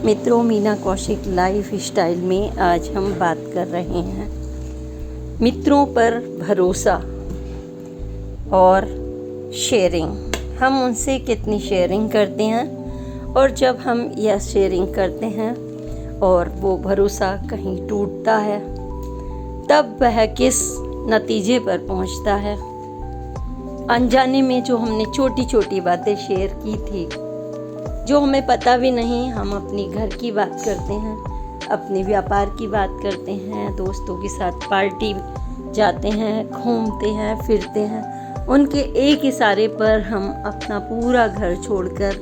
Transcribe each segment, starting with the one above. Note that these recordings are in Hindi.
मित्रों, मीना कौशिक लाइफ स्टाइल में आज हम बात कर रहे हैं मित्रों पर भरोसा और शेयरिंग। हम उनसे कितनी शेयरिंग करते हैं और जब हम यह शेयरिंग करते हैं और वो भरोसा कहीं टूटता है तब वह किस नतीजे पर पहुंचता है। अनजाने में जो हमने छोटी छोटी बातें शेयर की थी, जो हमें पता भी नहीं, हम अपनी घर की बात करते हैं, अपने व्यापार की बात करते हैं, दोस्तों के साथ पार्टी जाते हैं, घूमते हैं, फिरते हैं, उनके एक इशारे पर हम अपना पूरा घर छोड़कर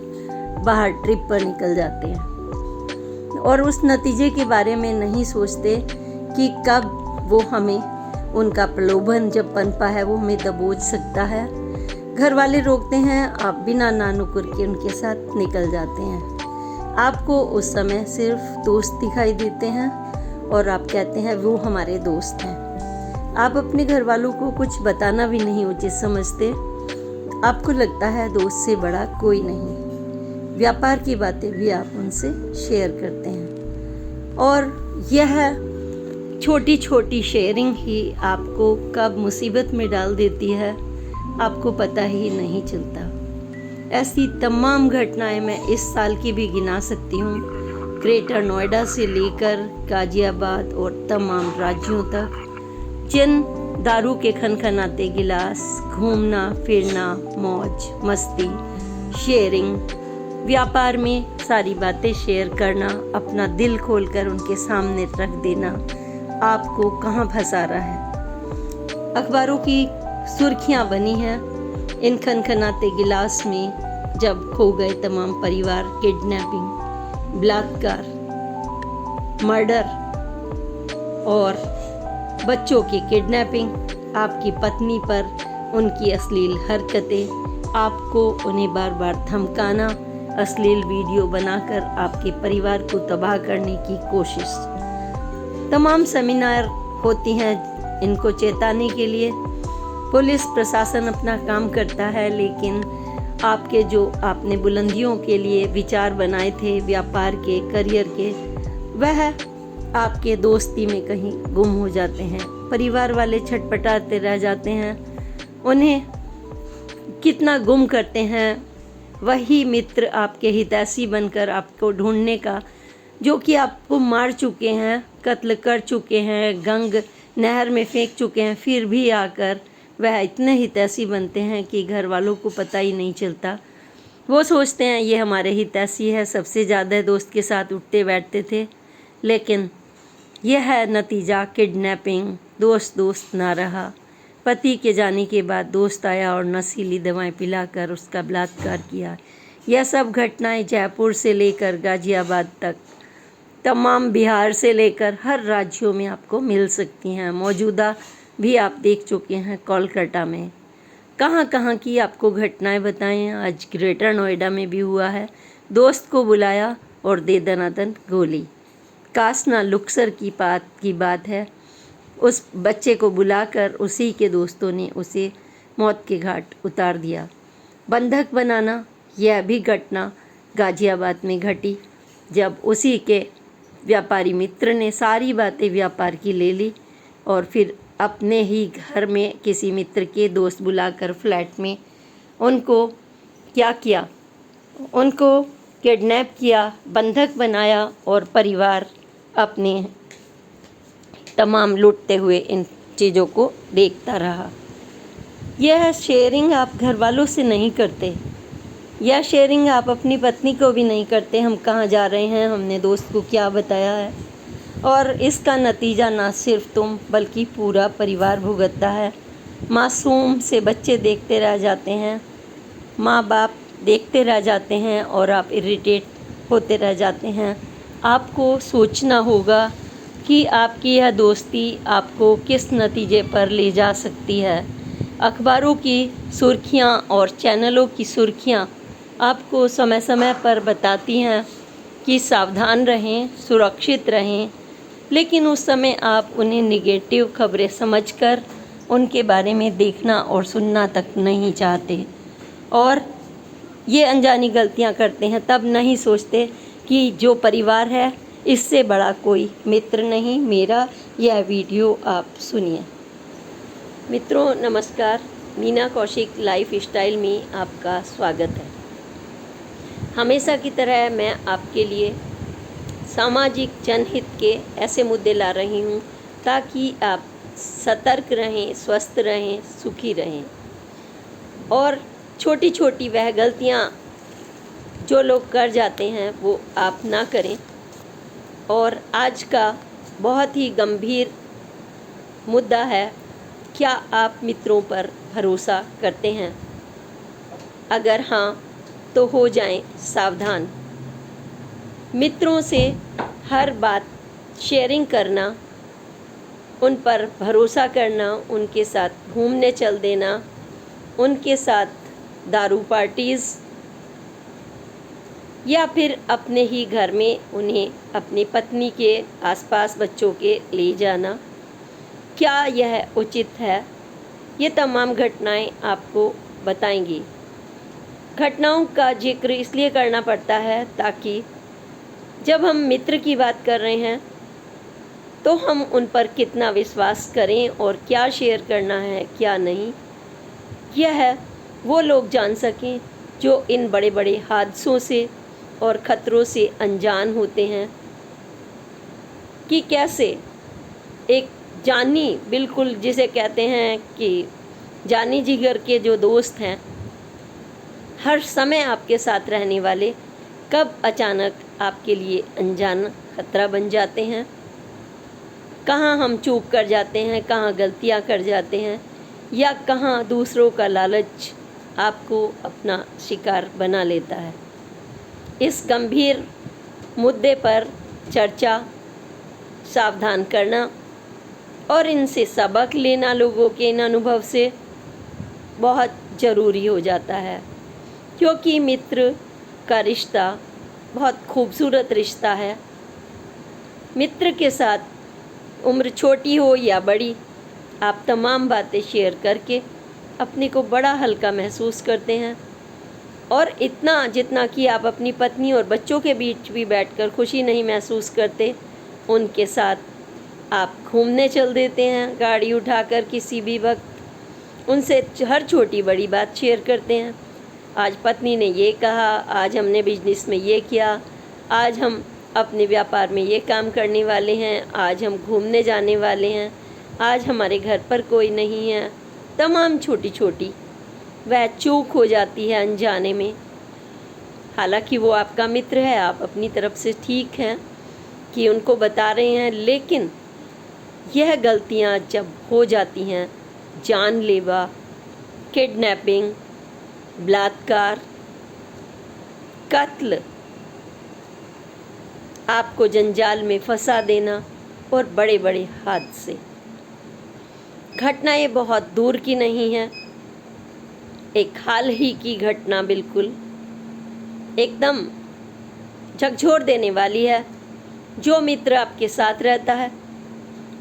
बाहर ट्रिप पर निकल जाते हैं और उस नतीजे के बारे में नहीं सोचते कि कब वो हमें, उनका प्रलोभन जब पनपा है वो हमें दबोच सकता है। घर वाले रोकते हैं, आप बिना ना नुकुर के उनके साथ निकल जाते हैं। आपको उस समय सिर्फ दोस्त दिखाई देते हैं और आप कहते हैं वो हमारे दोस्त हैं। आप अपने घर वालों को कुछ बताना भी नहीं उचित समझते। आपको लगता है दोस्त से बड़ा कोई नहीं। व्यापार की बातें भी आप उनसे शेयर करते हैं और यह छोटी छोटी शेयरिंग ही आपको कब मुसीबत में डाल देती है आपको पता ही नहीं चलता। ऐसी तमाम घटनाएं मैं इस साल की भी गिना सकती हूँ। ग्रेटर नोएडा से लेकर गाजियाबाद और तमाम राज्यों तक जिन दारू के खनखनाते गिलास, घूमना फिरना, मौज मस्ती, शेयरिंग, व्यापार में सारी बातें शेयर करना, अपना दिल खोलकर उनके सामने रख देना आपको कहाँ फंसा रहा है। अखबारों की सुर्खियां बनी हैं इन खनखनाते गिलास में, जब खो गए तमाम परिवार, किडनैपिंग, बलात्कार, मर्डर और बच्चों की किडनैपिंग, आपकी पत्नी पर उनकी अश्लील हरकतें, आपको उन्हें बार बार धमकाना, अश्लील वीडियो बनाकर आपके परिवार को तबाह करने की कोशिश। तमाम सेमिनार होती हैं इनको चेताने के लिए। पुलिस प्रशासन अपना काम करता है, लेकिन आपके जो आपने बुलंदियों के लिए विचार बनाए थे, व्यापार के, करियर के, वह आपके दोस्ती में कहीं गुम हो जाते हैं। परिवार वाले छटपटाते रह जाते हैं, उन्हें कितना गुम करते हैं। वही मित्र आपके हितैषी बनकर आपको ढूंढने का, जो कि आपको मार चुके हैं, कत्ल कर चुके हैं, गंग नहर में फेंक चुके हैं, फिर भी आकर वह इतने हितैषी बनते हैं कि घर वालों को पता ही नहीं चलता। वो सोचते हैं ये हमारे हितैषी है, सबसे ज़्यादा दोस्त के साथ उठते बैठते थे, लेकिन यह है नतीजा किडनैपिंग। दोस्त ना रहा। पति के जाने के बाद दोस्त आया और नशीली दवाएं पिलाकर उसका बलात्कार किया। यह सब घटनाएं जयपुर से लेकर गाजियाबाद तक, तमाम बिहार से लेकर हर राज्यों में आपको मिल सकती हैं। मौजूदा भी आप देख चुके हैं कोलकाता में। कहाँ कहाँ की आपको घटनाएं बताएं। आज ग्रेटर नोएडा में भी हुआ है। दोस्त को बुलाया और दे दनादन गोली। कासना लुक्सर की बात है। उस बच्चे को बुलाकर उसी के दोस्तों ने उसे मौत के घाट उतार दिया। बंधक बनाना, यह भी घटना गाजियाबाद में घटी, जब उसी के व्यापारी मित्र ने सारी बातें व्यापार की ले ली और फिर अपने ही घर में किसी मित्र के दोस्त बुलाकर फ्लैट में उनको क्या किया, उनको किडनैप किया, बंधक बनाया और परिवार अपने तमाम लूटते हुए इन चीज़ों को देखता रहा। यह शेयरिंग आप घर वालों से नहीं करते, यह शेयरिंग आप अपनी पत्नी को भी नहीं करते। हम कहाँ जा रहे हैं, हमने दोस्त को क्या बताया है, और इसका नतीजा ना सिर्फ तुम बल्कि पूरा परिवार भुगतता है। मासूम से बच्चे देखते रह जाते हैं, माँ बाप देखते रह जाते हैं और आप इरिटेट होते रह जाते हैं। आपको सोचना होगा कि आपकी यह दोस्ती आपको किस नतीजे पर ले जा सकती है। अखबारों की सुर्खियाँ और चैनलों की सुर्खियाँ आपको समय समय पर बताती हैं कि सावधान रहें, सुरक्षित रहें, लेकिन उस समय आप उन्हें निगेटिव खबरें समझकर उनके बारे में देखना और सुनना तक नहीं चाहते और ये अनजानी गलतियां करते हैं। तब नहीं सोचते कि जो परिवार है इससे बड़ा कोई मित्र नहीं। मेरा यह वीडियो आप सुनिए। मित्रों नमस्कार, मीना कौशिक लाइफ स्टाइल में आपका स्वागत है। हमेशा की तरह मैं आपके लिए सामाजिक जनहित के ऐसे मुद्दे ला रही हूँ ताकि आप सतर्क रहें, स्वस्थ रहें, सुखी रहें और छोटी छोटी वह गलतियाँ जो लोग कर जाते हैं वो आप ना करें। और आज का बहुत ही गंभीर मुद्दा है, क्या आप मित्रों पर भरोसा करते हैं? अगर हाँ तो हो जाएं सावधान। मित्रों से हर बात शेयरिंग करना, उन पर भरोसा करना, उनके साथ घूमने चल देना, उनके साथ दारू पार्टीज़ या फिर अपने ही घर में उन्हें अपनी पत्नी के आसपास बच्चों के ले जाना, क्या यह उचित है? ये तमाम घटनाएं आपको बताएंगी। घटनाओं का जिक्र इसलिए करना पड़ता है ताकि जब हम मित्र की बात कर रहे हैं तो हम उन पर कितना विश्वास करें और क्या शेयर करना है क्या नहीं, यह वो लोग जान सकें जो इन बड़े बड़े हादसों से और ख़तरों से अनजान होते हैं कि कैसे एक जानी, बिल्कुल जिसे कहते हैं कि जानी जिगर के जो दोस्त हैं, हर समय आपके साथ रहने वाले, कब अचानक आपके लिए अनजान खतरा बन जाते हैं। कहाँ हम चूक कर जाते हैं, कहाँ गलतियाँ कर जाते हैं, या कहाँ दूसरों का लालच आपको अपना शिकार बना लेता है। इस गंभीर मुद्दे पर चर्चा, सावधान करना और इनसे सबक लेना लोगों के इन अनुभव से बहुत ज़रूरी हो जाता है, क्योंकि मित्र का रिश्ता बहुत खूबसूरत रिश्ता है। मित्र के साथ उम्र छोटी हो या बड़ी, आप तमाम बातें शेयर करके अपने को बड़ा हल्का महसूस करते हैं। और इतना जितना कि आप अपनी पत्नी और बच्चों के बीच भी बैठकर खुशी नहीं महसूस करते, उनके साथ आप घूमने चल देते हैं गाड़ी उठाकर किसी भी वक्त। उनसे हर छोटी बड़ी बात शेयर करते हैं। आज पत्नी ने ये कहा, आज हमने बिजनेस में ये किया, आज हम अपने व्यापार में ये काम करने वाले हैं, आज हम घूमने जाने वाले हैं, आज हमारे घर पर कोई नहीं है। तमाम छोटी छोटी वह चूक हो जाती है अनजाने में। हालांकि वो आपका मित्र है, आप अपनी तरफ से ठीक हैं कि उनको बता रहे हैं, लेकिन यह गलतियां जब हो जाती हैं, जानलेवा, किडनैपिंग, बलात्कार, कत्ल, आपको जंजाल में फंसा देना और बड़े बड़े हादसे। घटनाएं बहुत दूर की नहीं हैं। एक हाल ही की घटना बिल्कुल एकदम झकझोर देने वाली है। जो मित्र आपके साथ रहता है,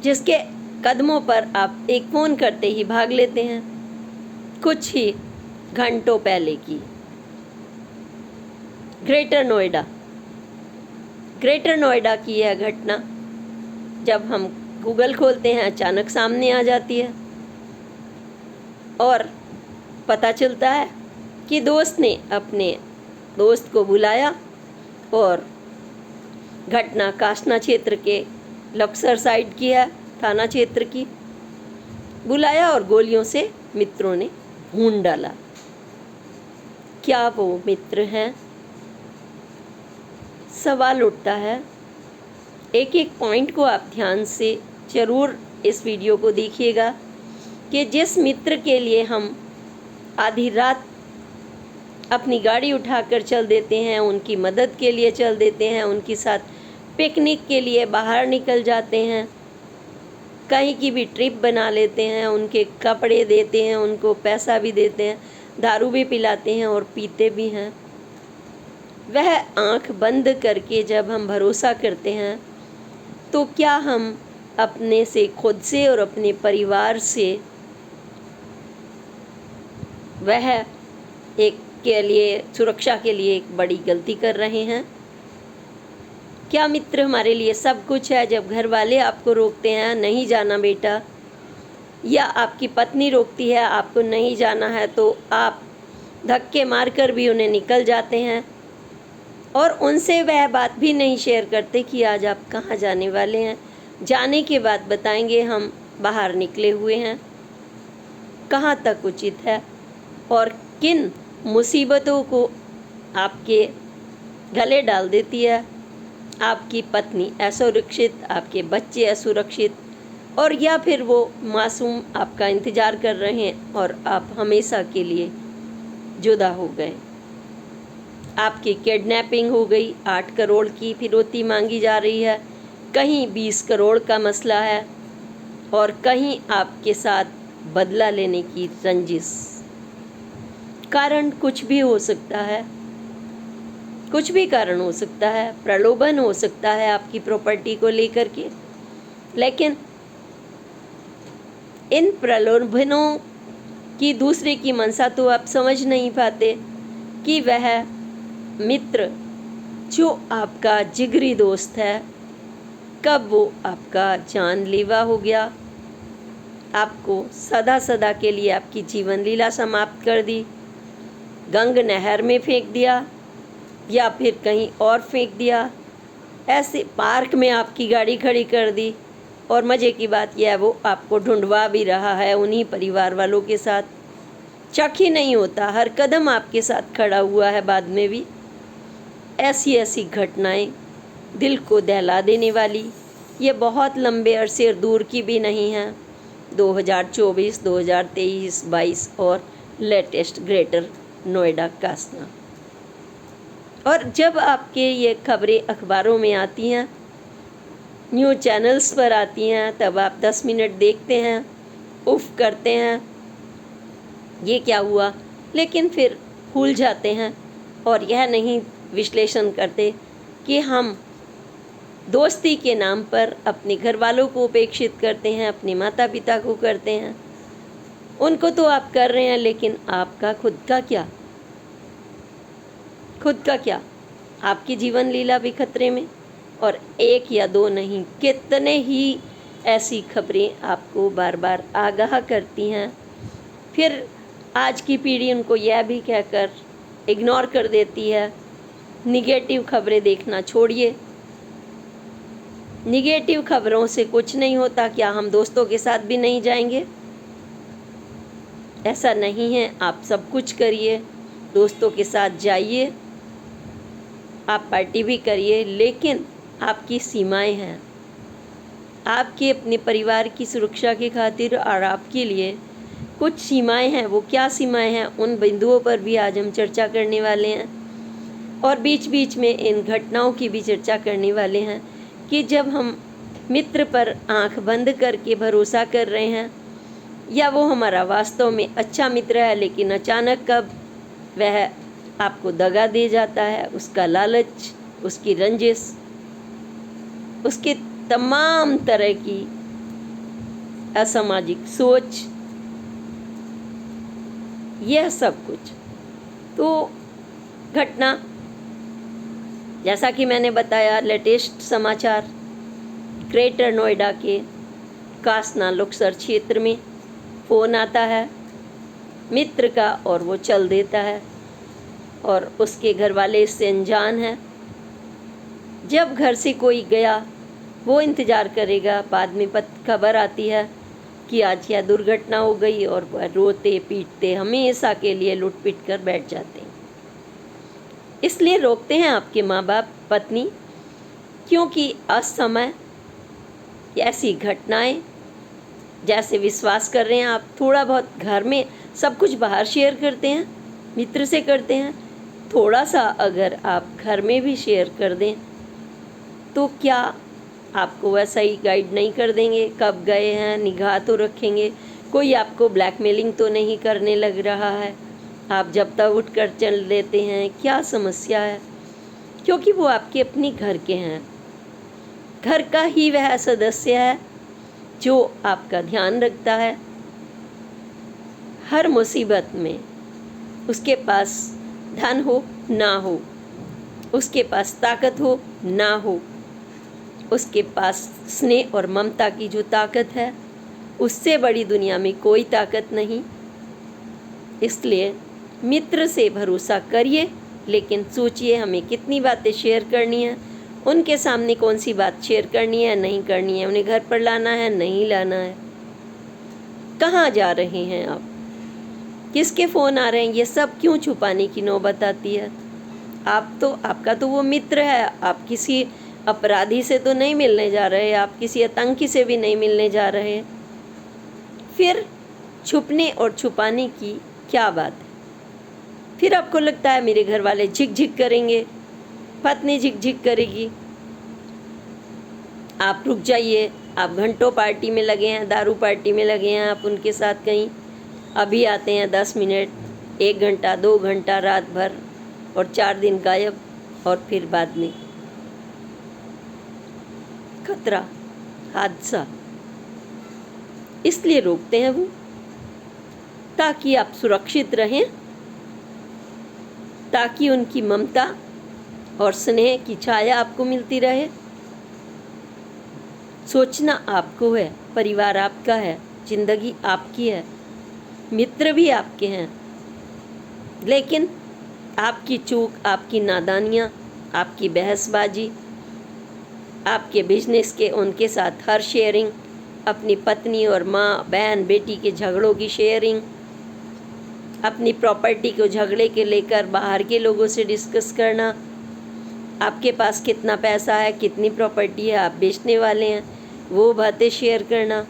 जिसके कदमों पर आप एक फ़ोन करते ही भाग लेते हैं, कुछ ही घंटों पहले की ग्रेटर नोएडा की यह घटना जब हम गूगल खोलते हैं अचानक सामने आ जाती है और पता चलता है कि दोस्त ने अपने दोस्त को बुलाया और घटना कासना क्षेत्र के लक्सर साइड की है, थाना क्षेत्र की। बुलाया और गोलियों से मित्रों ने भून डाला। क्या वो मित्र हैं? सवाल उठता है। एक एक पॉइंट को आप ध्यान से ज़रूर इस वीडियो को देखिएगा कि जिस मित्र के लिए हम आधी रात अपनी गाड़ी उठाकर चल देते हैं, उनकी मदद के लिए चल देते हैं, उनके साथ पिकनिक के लिए बाहर निकल जाते हैं, कहीं की भी ट्रिप बना लेते हैं, उनके कपड़े देते हैं, उनको पैसा भी देते हैं, दारू भी पिलाते हैं और पीते भी हैं, वह आंख बंद करके जब हम भरोसा करते हैं तो क्या हम अपने से, खुद से और अपने परिवार से वह एक के लिए, सुरक्षा के लिए एक बड़ी गलती कर रहे हैं? क्या मित्र हमारे लिए सब कुछ है? जब घर वाले आपको रोकते हैं नहीं जाना बेटा, या आपकी पत्नी रोकती है आपको नहीं जाना है, तो आप धक्के मारकर भी उन्हें निकल जाते हैं और उनसे वह बात भी नहीं शेयर करते कि आज आप कहाँ जाने वाले हैं। जाने के बाद बताएंगे हम बाहर निकले हुए हैं, कहाँ तक उचित है और किन मुसीबतों को आपके गले डाल देती है आपकी पत्नी असुरक्षित, आपके बच्चे असुरक्षित, और या फिर वो मासूम आपका इंतज़ार कर रहे हैं और आप हमेशा के लिए जुदा हो गए। आपकी किडनैपिंग हो गई, 8 करोड़ की फिरौती मांगी जा रही है, कहीं 20 करोड़ का मसला है और कहीं आपके साथ बदला लेने की रंजिश। कारण कुछ भी हो सकता है, कुछ भी कारण हो सकता है, प्रलोभन हो सकता है आपकी प्रॉपर्टी को लेकर के, लेकिन इन प्रलोभनों की दूसरे की मंशा तो आप समझ नहीं पाते कि वह मित्र जो आपका जिगरी दोस्त है, कब वो आपका जानलेवा हो गया, आपको सदा सदा के लिए आपकी जीवन लीला समाप्त कर दी, गंग नहर में फेंक दिया या फिर कहीं और फेंक दिया, ऐसे पार्क में आपकी गाड़ी खड़ी कर दी। और मज़े की बात यह है वो आपको ढूंढवा भी रहा है उन्हीं परिवार वालों के साथ। शक ही नहीं होता, हर कदम आपके साथ खड़ा हुआ है बाद में भी। ऐसी ऐसी घटनाएं दिल को दहला देने वाली, ये बहुत लंबे अरसे दूर की भी नहीं हैं। 2024, 2023, 22 और लेटेस्ट ग्रेटर नोएडा कासना। और जब आपके ये खबरें अखबारों में आती हैं, न्यूज़ चैनल्स पर आती हैं, तब आप 10 मिनट देखते हैं, उफ करते हैं ये क्या हुआ, लेकिन फिर भूल जाते हैं और यह नहीं विश्लेषण करते कि हम दोस्ती के नाम पर अपने घर वालों को उपेक्षित करते हैं, अपने माता पिता को करते हैं। उनको तो आप कर रहे हैं, लेकिन आपका खुद का क्या? खुद का क्या? आपकी जीवन लीला भी खतरे में। और एक या दो नहीं, कितने ही ऐसी खबरें आपको बार बार आगाह करती हैं। फिर आज की पीढ़ी उनको यह भी कहकर इग्नोर कर देती है, निगेटिव खबरें देखना छोड़िए, निगेटिव खबरों से कुछ नहीं होता, क्या हम दोस्तों के साथ भी नहीं जाएंगे? ऐसा नहीं है, आप सब कुछ करिए, दोस्तों के साथ जाइए, आप पार्टी भी करिए, लेकिन आपकी सीमाएं हैं। आपके अपने परिवार की सुरक्षा की खातिर और आपके लिए कुछ सीमाएं हैं। वो क्या सीमाएं हैं, उन बिंदुओं पर भी आज हम चर्चा करने वाले हैं और बीच बीच में इन घटनाओं की भी चर्चा करने वाले हैं कि जब हम मित्र पर आंख बंद करके भरोसा कर रहे हैं, या वो हमारा वास्तव में अच्छा मित्र है, लेकिन अचानक कब वह आपको दगा दे जाता है, उसका लालच, उसकी रंजिश, उसके तमाम तरह की असामाजिक सोच, यह सब कुछ। तो घटना, जैसा कि मैंने बताया, लेटेस्ट समाचार, ग्रेटर नोएडा के कासना लोकसर क्षेत्र में फ़ोन आता है मित्र का और वो चल देता है और उसके घर वाले इससे अनजान हैं। जब घर से कोई गया वो इंतज़ार करेगा, बाद में खबर आती है कि आज यह दुर्घटना हो गई और वह रोते पीटते हमेशा के लिए लुट पिट कर बैठ जाते हैं। इसलिए रोकते हैं आपके माँ बाप, पत्नी, क्योंकि असमय ऐसी घटनाएं, जैसे विश्वास कर रहे हैं आप थोड़ा बहुत घर में सब कुछ बाहर शेयर करते हैं, मित्र से करते हैं, थोड़ा सा अगर आप घर में भी शेयर कर दें तो क्या आपको वैसा ही गाइड नहीं कर देंगे? कब गए हैं निगाह तो रखेंगे, कोई आपको ब्लैकमेलिंग तो नहीं करने लग रहा है, आप जब तक उठ कर चल देते हैं, क्या समस्या है? क्योंकि वो आपके अपने घर के हैं, घर का ही वह सदस्य है जो आपका ध्यान रखता है हर मुसीबत में। उसके पास धन हो ना हो, उसके पास ताकत हो ना हो, उसके पास स्नेह और ममता की जो ताकत है, उससे बड़ी दुनिया में कोई ताकत नहीं। इसलिए मित्र से भरोसा करिए, लेकिन सोचिए हमें कितनी बातें शेयर करनी है, उनके सामने कौन सी बात शेयर करनी है, नहीं करनी है, उन्हें घर पर लाना है, नहीं लाना है, कहाँ जा रहे हैं आप, किसके फ़ोन आ रहे हैं, ये सब क्यों छुपाने की नौबत आती है। आपका तो वो मित्र है, आप किसी अपराधी से तो नहीं मिलने जा रहे, आप किसी आतंकी से भी नहीं मिलने जा रहे, फिर छुपने और छुपाने की क्या बात है। फिर आपको लगता है मेरे घर वाले झिक झिक करेंगे, पत्नी झिक झिक करेगी। आप रुक जाइए, आप घंटों पार्टी में लगे हैं, दारू पार्टी में लगे हैं, आप उनके साथ कहीं अभी आते हैं 10 मिनट, 1 घंटा, 2 घंटा, रात भर, और 4 दिन गायब, और फिर बाद में खतरा, हादसा। इसलिए रोकते हैं वो, ताकि आप सुरक्षित रहें, ताकि उनकी ममता और स्नेह की छाया आपको मिलती रहे। सोचना आपको है, परिवार आपका है, जिंदगी आपकी है, मित्र भी आपके हैं, लेकिन आपकी चूक, आपकी नादानियाँ, आपकी बहसबाजी, आपके बिजनेस के उनके साथ हर शेयरिंग, अपनी पत्नी और माँ, बहन, बेटी के झगड़ों की शेयरिंग, अपनी प्रॉपर्टी को झगड़े के लेकर बाहर के लोगों से डिस्कस करना, आपके पास कितना पैसा है, कितनी प्रॉपर्टी है, आप बेचने वाले हैं, वो बातें शेयर करना,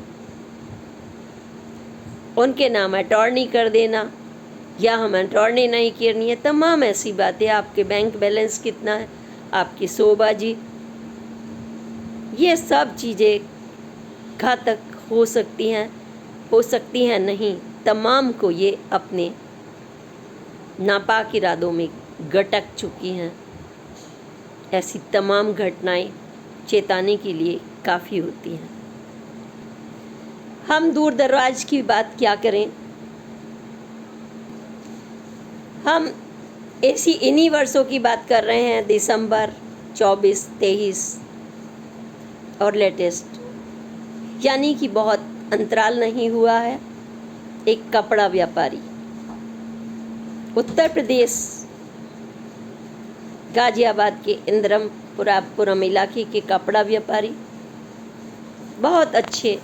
उनके नाम अटॉर्नी कर देना, या हम अटॉर्नी नहीं करनी है, तमाम ऐसी बातें, आपके बैंक बैलेंस कितना है, आपकी शोबाजी, ये सब चीज़ें घातक हो सकती हैं नहीं, तमाम को ये अपने नापाक इरादों में गटक चुकी हैं। ऐसी तमाम घटनाएं चेताने के लिए काफ़ी होती हैं। हम दूर दराज की बात क्या करें, हम इन्हीं वर्षों की बात कर रहे हैं, दिसंबर 24, 23 और लेटेस्ट, यानी कि बहुत अंतराल नहीं हुआ है। एक कपड़ा व्यापारी, उत्तर प्रदेश गाजियाबाद के इंद्रमपुरम इलाके के कपड़ा व्यापारी, बहुत अच्छे,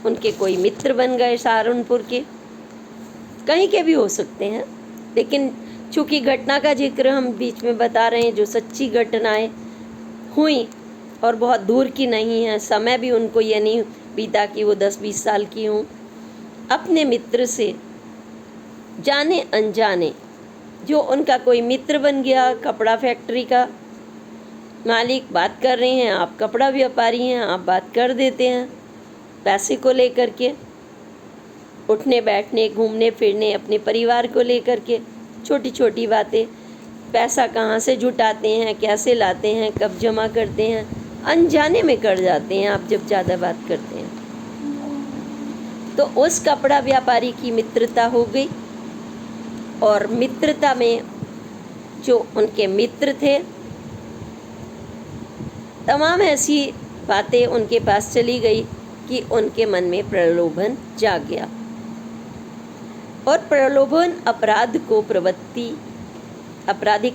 उनके कोई मित्र बन गए सहारनपुर के, कहीं के भी हो सकते हैं, लेकिन चूँकि घटना का जिक्र हम बीच में बता रहे हैं, जो सच्ची घटनाएं हुई और बहुत दूर की नहीं है, समय भी उनको ये नहीं बीता कि वो 10-20 साल की हों, अपने मित्र से जाने अनजाने, जो उनका कोई मित्र बन गया, कपड़ा फैक्ट्री का मालिक, बात कर रहे हैं, आप कपड़ा व्यापारी हैं, आप बात कर देते हैं पैसे को लेकर के, उठने बैठने, घूमने फिरने, अपने परिवार को लेकर के, छोटी छोटी बातें, पैसा कहाँ से जुटाते हैं, कैसे लाते हैं, कब जमा करते हैं, अनजाने में कर जाते हैं आप जब ज़्यादा बात करते हैं। तो उस कपड़ा व्यापारी की मित्रता हो गई, और मित्रता में जो उनके मित्र थे, तमाम ऐसी बातें उनके पास चली गई कि उनके मन में प्रलोभन जाग गया, और प्रलोभन आपराधिक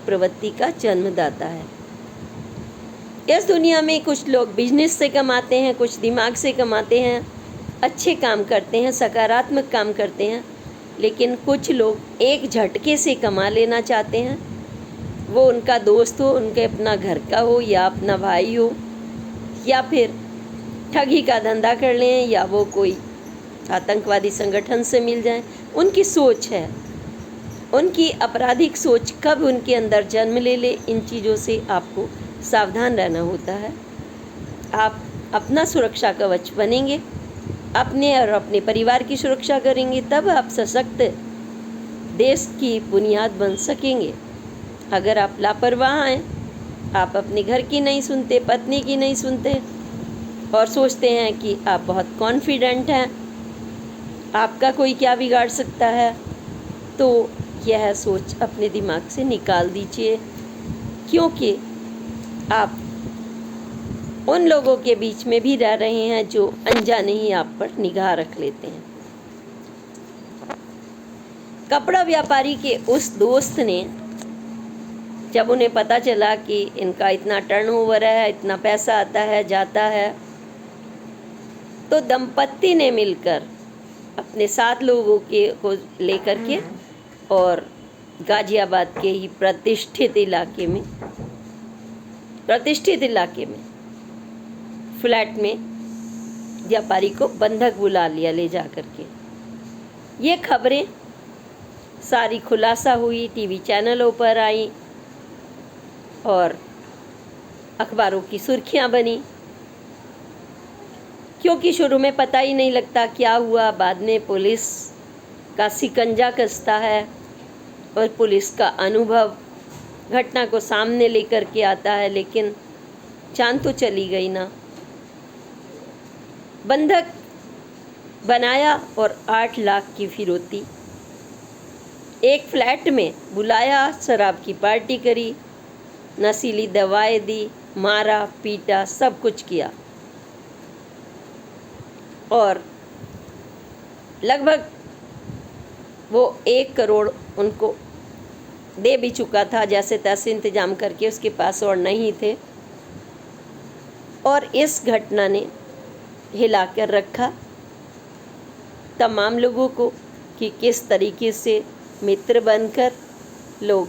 प्रवृत्ति का जन्मदाता है। इस दुनिया में कुछ लोग बिजनेस से कमाते हैं, कुछ दिमाग से कमाते हैं, अच्छे काम करते हैं, सकारात्मक काम करते हैं, लेकिन कुछ लोग एक झटके से कमा लेना चाहते हैं। वो उनका दोस्त हो, उनके अपना घर का हो, या अपना भाई हो, या फिर ठगी का धंधा कर लें, या वो कोई आतंकवादी संगठन से मिल जाए। उनकी सोच है, उनकी आपराधिक सोच कब उनके अंदर जन्म ले ले, इन चीज़ों से आपको सावधान रहना होता है। आप अपना सुरक्षा कवच बनेंगे, अपने और अपने परिवार की सुरक्षा करेंगे, तब आप सशक्त देश की बुनियाद बन सकेंगे। अगर आप लापरवाह हैं, आप अपने घर की नहीं सुनते, पत्नी की नहीं सुनते, और सोचते हैं कि आप बहुत कॉन्फिडेंट हैं, आपका कोई क्या बिगाड़ सकता है, तो यह सोच अपने दिमाग से निकाल दीजिए, क्योंकि आप उन लोगों के बीच में भी रह रहे हैं जो अनजाने ही आप पर निगाह रख लेते हैं। कपड़ा व्यापारी के उस दोस्त ने जब उन्हें पता चला कि इनका इतना टर्नओवर है, इतना पैसा आता है जाता है, तो दंपत्ति ने मिलकर अपने 7 लोगों के को लेकर के और गाजियाबाद के ही प्रतिष्ठित इलाके में फ्लैट में व्यापारी को बंधक बुला लिया ले जा कर के। ये खबरें सारी खुलासा हुई, टीवी चैनलों पर आई और अखबारों की सुर्खियां बनी, क्योंकि शुरू में पता ही नहीं लगता क्या हुआ। बाद में पुलिस का शिकंजा कसता है और पुलिस का अनुभव घटना को सामने लेकर के आता है, लेकिन जान तो चली गई ना। बंधक बनाया और 8 लाख की फिरौती, एक फ्लैट में बुलाया, शराब की पार्टी करी, नशीली दवाएं दी, मारा पीटा, सब कुछ किया और लगभग वो 1 करोड़ उनको दे भी चुका था, जैसे तैसे इंतजाम करके, उसके पास और नहीं थे। और इस घटना ने हिलाकर रखा तमाम लोगों को कि किस तरीके से मित्र बनकर लोग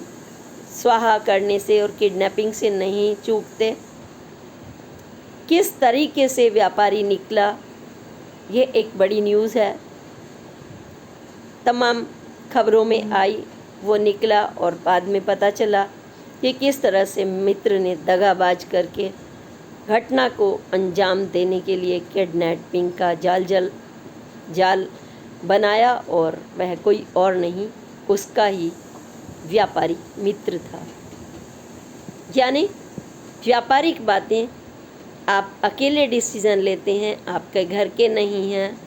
स्वाहा करने से और किडनैपिंग से नहीं चूकते, किस तरीके से व्यापारी निकला। ये एक बड़ी न्यूज़ है, तमाम खबरों में आई, वो निकला और बाद में पता चला कि किस तरह से मित्र ने दगाबाज करके घटना को अंजाम देने के लिए किडनैपिंग का जाल बनाया और वह कोई और नहीं, उसका ही व्यापारी मित्र था। यानी व्यापारिक बातें आप अकेले डिसीज़न लेते हैं, आपके घर के नहीं हैं,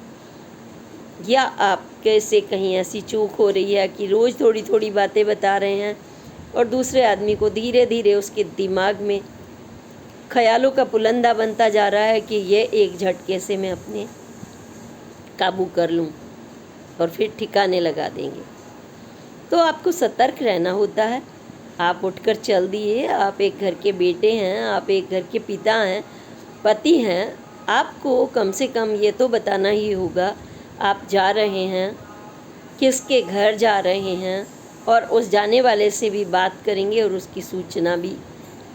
या आप कैसे कहीं ऐसी चूक हो रही है कि रोज़ थोड़ी थोड़ी बातें बता रहे हैं और दूसरे आदमी को धीरे धीरे उसके दिमाग में ख्यालों का पुलंदा बनता जा रहा है कि ये एक झटके से मैं अपने काबू कर लूं और फिर ठिकाने लगा देंगे। तो आपको सतर्क रहना होता है। आप उठकर चल दिए, आप एक घर के बेटे हैं, आप एक घर के पिता हैं, पति हैं, आपको कम से कम ये तो बताना ही होगा आप जा रहे हैं, किसके घर जा रहे हैं, और उस जाने वाले से भी बात करेंगे और उसकी सूचना भी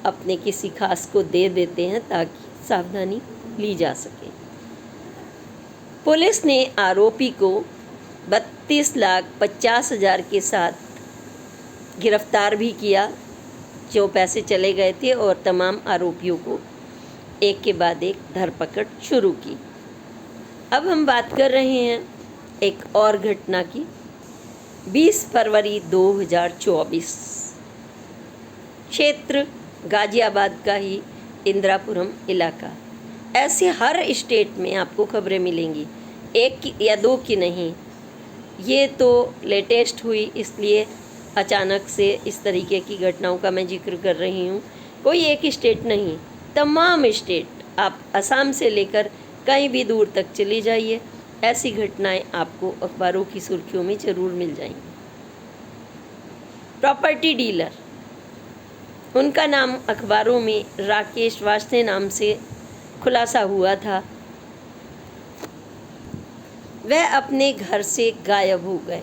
अपने किसी खास को दे देते हैं ताकि सावधानी ली जा सके। पुलिस ने आरोपी को 32,50,000 के साथ गिरफ्तार भी किया, जो पैसे चले गए थे, और तमाम आरोपियों को एक के बाद एक धरपकड़ शुरू की। अब हम बात कर रहे हैं एक और घटना की। 20 फरवरी 2024, क्षेत्र गाजियाबाद का ही इंदिरापुरम इलाका। ऐसे हर स्टेट में आपको खबरें मिलेंगी, एक की या 2 की नहीं। ये तो लेटेस्ट हुई, इसलिए अचानक से इस तरीके की घटनाओं का मैं जिक्र कर रही हूँ। कोई एक स्टेट नहीं, तमाम स्टेट, आप असम से लेकर कहीं भी दूर तक चली जाइए, ऐसी घटनाएं आपको अखबारों की सुर्खियों में ज़रूर मिल जाएंगी। प्रॉपर्टी डीलर, उनका नाम अखबारों में राकेश वास्ते नाम से खुलासा हुआ था। वह अपने घर से गायब हो गए।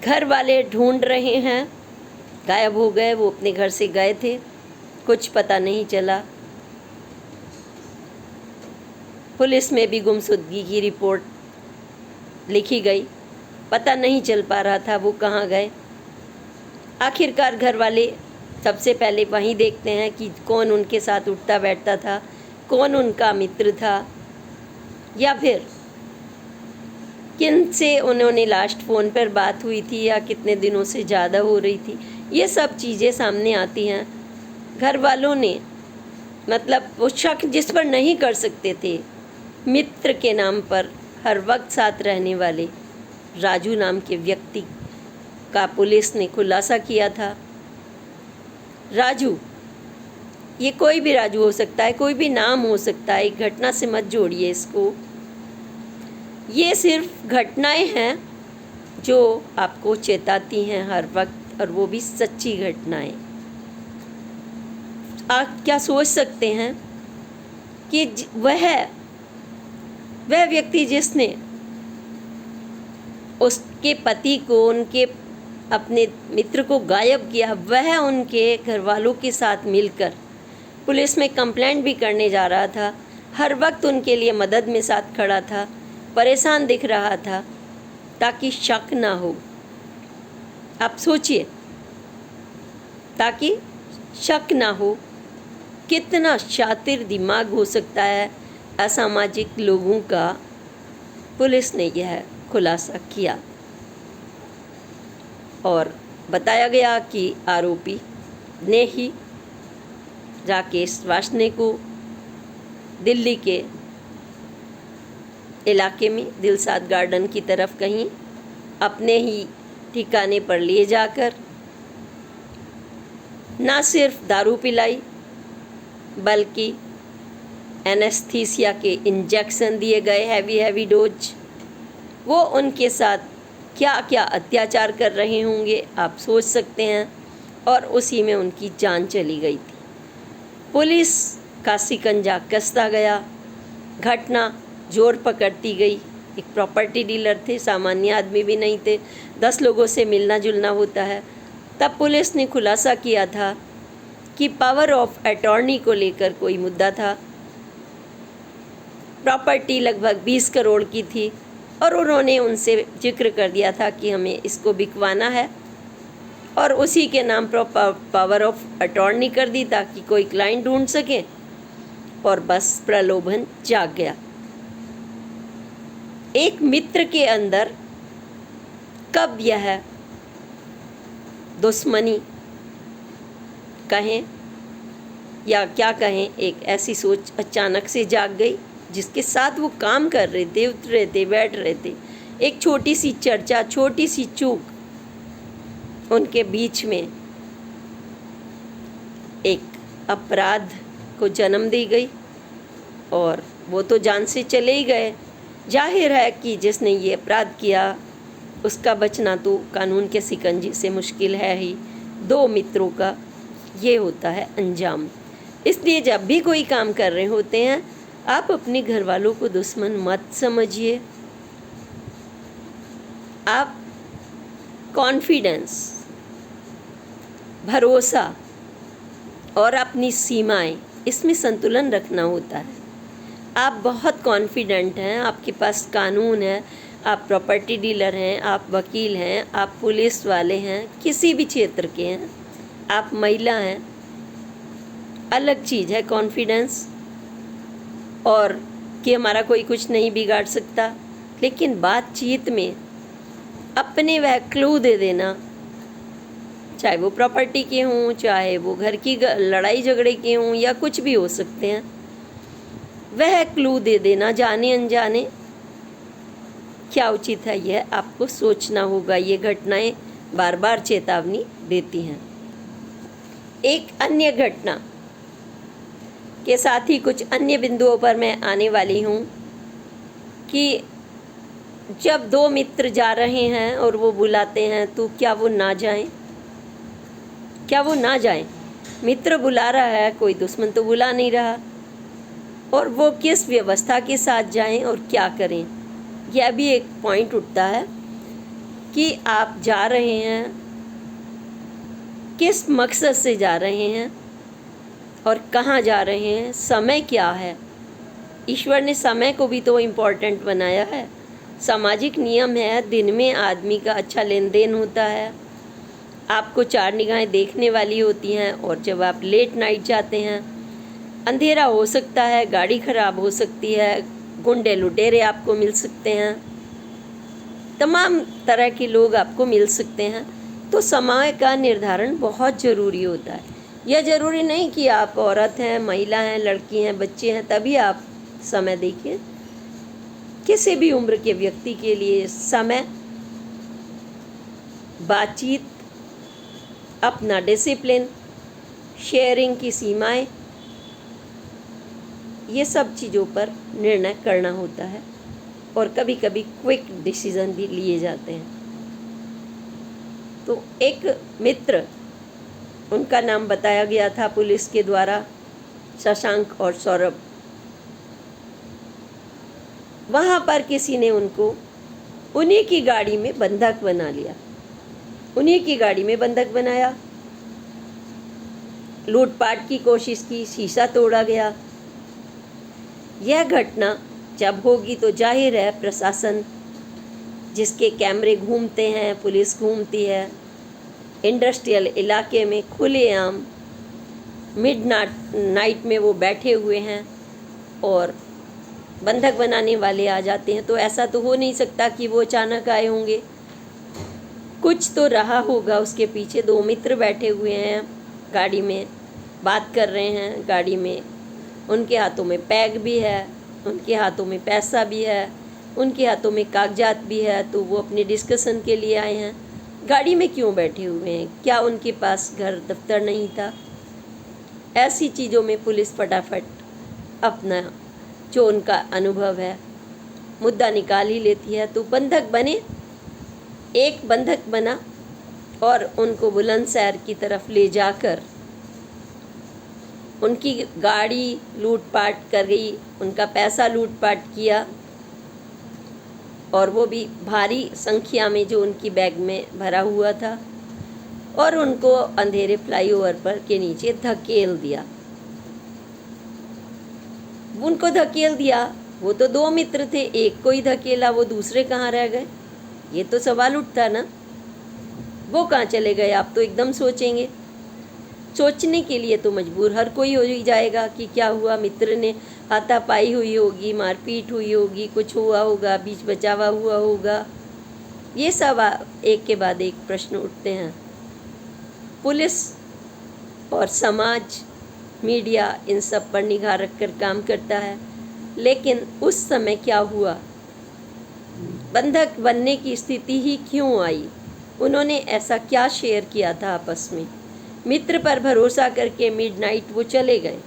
घर वाले ढूंढ रहे हैं, गायब हो गए। वो अपने घर से गए थे, कुछ पता नहीं चला। पुलिस में भी गुमशुदगी की रिपोर्ट लिखी गई, पता नहीं चल पा रहा था वो कहाँ गए। आखिरकार घर वाले सबसे पहले वहीं देखते हैं कि कौन उनके साथ उठता बैठता था, कौन उनका मित्र था, या फिर किन से उन्होंने लास्ट फ़ोन पर बात हुई थी या कितने दिनों से ज़्यादा हो रही थी। ये सब चीज़ें सामने आती हैं। घर वालों ने, मतलब वो शक जिस पर नहीं कर सकते थे, मित्र के नाम पर हर वक्त साथ रहने वाले राजू नाम के व्यक्ति का पुलिस ने खुलासा किया था। राजू ये कोई भी राजू हो सकता है, कोई भी नाम हो सकता है, एक घटना से मत जोड़िए इसको। ये सिर्फ घटनाएं हैं जो आपको चेताती हैं हर वक्त, और वो भी सच्ची घटनाएं। आप क्या सोच सकते हैं कि वह व्यक्ति जिसने उसके पति को, उनके अपने मित्र को गायब किया, वह उनके घर वालों के साथ मिलकर पुलिस में कंप्लेंट भी करने जा रहा था, हर वक्त उनके लिए मदद में साथ खड़ा था, परेशान दिख रहा था ताकि शक ना हो। आप सोचिए, ताकि शक ना हो। कितना शातिर दिमाग हो सकता है असामाजिक लोगों का। पुलिस ने यह खुलासा किया और बताया गया कि आरोपी ने ही राकेश वासने को दिल्ली के इलाके में दिलसाद गार्डन की तरफ कहीं अपने ही ठिकाने पर ले जाकर ना सिर्फ दारू पिलाई, बल्कि एनेस्थीसिया के इंजेक्शन दिए गए, हैवी डोज। वो उनके साथ क्या क्या अत्याचार कर रहे होंगे आप सोच सकते हैं, और उसी में उनकी जान चली गई थी। पुलिस का शिकंजा कसता गया, घटना जोर पकड़ती गई। एक प्रॉपर्टी डीलर थे, सामान्य आदमी भी नहीं थे, 10 लोगों से मिलना जुलना होता है। तब पुलिस ने खुलासा किया था कि पावर ऑफ अटॉर्नी को लेकर कोई मुद्दा था। प्रॉपर्टी लगभग 20 करोड़ की थी और उन्होंने उनसे जिक्र कर दिया था कि हमें इसको बिकवाना है, और उसी के नाम पर पावर ऑफ अटॉर्नी कर दी ताकि कोई क्लाइंट ढूंढ सके, और बस प्रलोभन जाग गया। एक मित्र के अंदर कब यह दुश्मनी कहें या क्या कहें, एक ऐसी सोच अचानक से जाग गई जिसके साथ वो काम कर रहे थे, उठ रहे थे, बैठ रहे थे। एक छोटी सी चर्चा, छोटी सी चूक उनके बीच में एक अपराध को जन्म दी गई, और वो तो जान से चले ही गए। जाहिर है कि जिसने ये अपराध किया उसका बचना तो कानून के शिकंजे से मुश्किल है ही। 2 मित्रों का ये होता है अंजाम। इसलिए जब भी कोई काम कर रहे होते हैं, आप अपने घर वालों को दुश्मन मत समझिए। आप कॉन्फिडेंस, भरोसा और अपनी सीमाएं, इसमें संतुलन रखना होता है। आप बहुत कॉन्फिडेंट हैं, आपके पास कानून है, आप प्रॉपर्टी डीलर हैं, आप वकील हैं, आप पुलिस वाले हैं, किसी भी क्षेत्र के हैं, आप महिला हैं, अलग चीज़ है कॉन्फिडेंस, और कि हमारा कोई कुछ नहीं बिगाड़ सकता। लेकिन बातचीत में अपने वह क्लू दे देना, चाहे वो प्रॉपर्टी के हों, चाहे वो घर की लड़ाई झगड़े के हों, या कुछ भी हो सकते हैं, वह क्लू दे देना जाने अनजाने क्या उचित है, यह आपको सोचना होगा। ये घटनाएं बार बार चेतावनी देती हैं। एक अन्य घटना के साथ ही कुछ अन्य बिंदुओं पर मैं आने वाली हूँ कि जब 2 मित्र जा रहे हैं और वो बुलाते हैं, तो क्या वो ना जाएं? क्या वो ना जाएं? मित्र बुला रहा है, कोई दुश्मन तो बुला नहीं रहा, और वो किस व्यवस्था के साथ जाएं और क्या करें? यह भी एक पॉइंट उठता है कि आप जा रहे हैं, किस मकसद से जा रहे हैं और कहाँ जा रहे हैं, समय क्या है। ईश्वर ने समय को भी तो इम्पोर्टेंट बनाया है। सामाजिक नियम है, दिन में आदमी का अच्छा लेन देन होता है, आपको 4 निगाहें देखने वाली होती हैं, और जब आप लेट नाइट जाते हैं, अंधेरा हो सकता है, गाड़ी ख़राब हो सकती है, गुंडे लुटेरे आपको मिल सकते हैं, तमाम तरह के लोग आपको मिल सकते हैं। तो समय का निर्धारण बहुत ज़रूरी होता है। यह ज़रूरी नहीं कि आप औरत हैं, महिला हैं, लड़की हैं, बच्चे हैं तभी आप समय देखिए। किसी भी उम्र के व्यक्ति के लिए समय, बातचीत, अपना डिसिप्लिन, शेयरिंग की सीमाएं, ये सब चीज़ों पर निर्णय करना होता है और कभी कभी क्विक डिसीज़न भी लिए जाते हैं। तो एक मित्र, उनका नाम बताया गया था पुलिस के द्वारा, शशांक और सौरभ, वहाँ पर किसी ने उनको उन्हीं की गाड़ी में बंधक बना लिया, उन्हीं की गाड़ी में बंधक बनाया, लूटपाट की कोशिश की, शीशा तोड़ा गया। यह घटना जब होगी तो जाहिर है प्रशासन, जिसके कैमरे घूमते हैं, पुलिस घूमती है, इंडस्ट्रियल इलाके में खुलेआम मिड नाइट में वो बैठे हुए हैं और बंधक बनाने वाले आ जाते हैं। तो ऐसा तो हो नहीं सकता कि वो अचानक आए होंगे, कुछ तो रहा होगा उसके पीछे। दो मित्र बैठे हुए हैं गाड़ी में, बात कर रहे हैं गाड़ी में, उनके हाथों में पैग भी है, उनके हाथों में पैसा भी है, उनके हाथों में कागजात भी है। तो वो अपने डिस्कशन के लिए आए हैं। गाड़ी में क्यों बैठे हुए हैं? क्या उनके पास घर दफ्तर नहीं था? ऐसी चीज़ों में पुलिस फटाफट अपना जो उनका अनुभव है मुद्दा निकाल ही लेती है। तो बंधक बने, एक बंधक बना और उनको बुलंदशहर की तरफ ले जाकर उनकी गाड़ी लूटपाट कर गई, उनका पैसा लूटपाट किया, और वो भी भारी संख्या में जो उनकी बैग में भरा हुआ था, और उनको अंधेरे फ्लाईओवर पर के नीचे धकेल दिया। उनको धकेल दिया, वो तो दो मित्र थे, एक को ही धकेला, वो दूसरे कहाँ रह गए? ये तो सवाल उठता ना, वो कहाँ चले गए? आप तो एकदम सोचेंगे। सोचने के लिए तो मजबूर हर कोई हो ही जाएगा कि क्या हुआ, मित्र ने हाथापाई हुई होगी, मारपीट हुई होगी, कुछ हुआ होगा, बीच बचावा हुआ होगा। ये सब एक के बाद एक प्रश्न उठते हैं। पुलिस और समाज, मीडिया इन सब पर निगाह रखकर काम करता है, लेकिन उस समय क्या हुआ, बंधक बनने की स्थिति ही क्यों आई? उन्होंने ऐसा क्या शेयर किया था आपस में? मित्र पर भरोसा करके मिडनाइट वो चले गए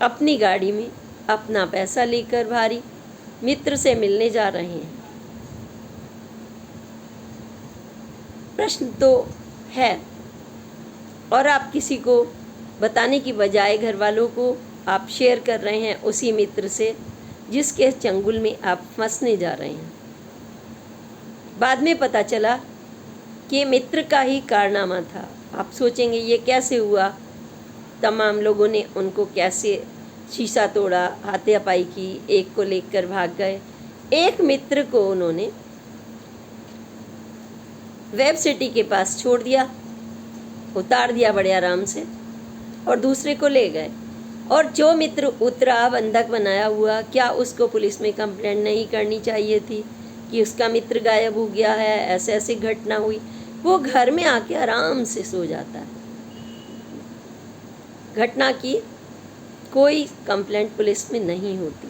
अपनी गाड़ी में, अपना पैसा लेकर भारी, मित्र से मिलने जा रहे हैं। प्रश्न तो है, और आप किसी को बताने की बजाय घर वालों को आप शेयर कर रहे हैं उसी मित्र से जिसके चंगुल में आप फंसने जा रहे हैं। बाद में पता चला कि मित्र का ही कारनामा था। आप सोचेंगे ये कैसे हुआ, तमाम लोगों ने उनको कैसे शीशा तोड़ा, हाथापाई की, एक को लेकर भाग गए। एक मित्र को उन्होंने वेब सिटी के पास छोड़ दिया, उतार दिया बड़े आराम से, और दूसरे को ले गए। और जो मित्र उतरा बंधक बनाया हुआ, क्या उसको पुलिस में कंप्लेंट नहीं करनी चाहिए थी कि उसका मित्र गायब हो गया है, ऐसे ऐसे घटना हुई? वो घर में आके आराम से सो जाता है। घटना की कोई कंप्लेंट पुलिस में नहीं होती।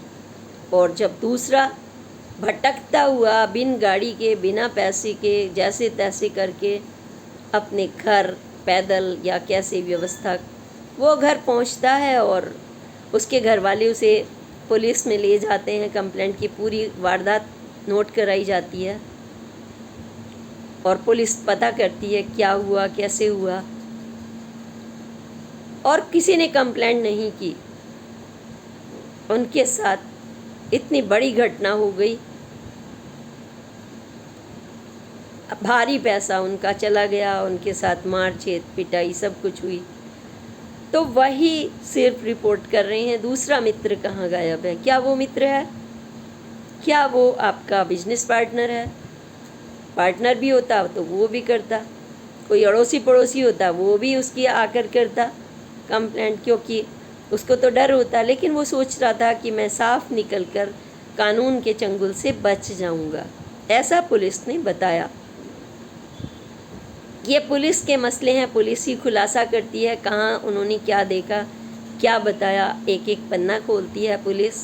और जब दूसरा भटकता हुआ बिन गाड़ी के, बिना पैसे के, जैसे तैसे करके अपने घर पैदल या कैसे व्यवस्था वो घर पहुंचता है, और उसके घर वाले उसे पुलिस में ले जाते हैं। कंप्लेंट की पूरी वारदात नोट कराई जाती है और पुलिस पता करती है क्या हुआ, कैसे हुआ, और किसी ने कंप्लेंट नहीं की। उनके साथ इतनी बड़ी घटना हो गई, भारी पैसा उनका चला गया, उनके साथ मारछेद पिटाई सब कुछ हुई। तो वही सिर्फ रिपोर्ट कर रहे हैं दूसरा मित्र कहाँ गायब है। क्या वो मित्र है? क्या वो आपका बिजनेस पार्टनर है? पार्टनर भी होता तो वो भी करता, कोई अड़ोसी पड़ोसी होता वो भी उसकी आकर करता कंप्लेंट, क्योंकि उसको तो डर होता। लेकिन वो सोच रहा था कि मैं साफ निकलकर कानून के चंगुल से बच जाऊंगा, ऐसा पुलिस ने बताया। ये पुलिस के मसले हैं, पुलिस ही खुलासा करती है कहाँ उन्होंने क्या देखा, क्या बताया। एक एक पन्ना खोलती है पुलिस,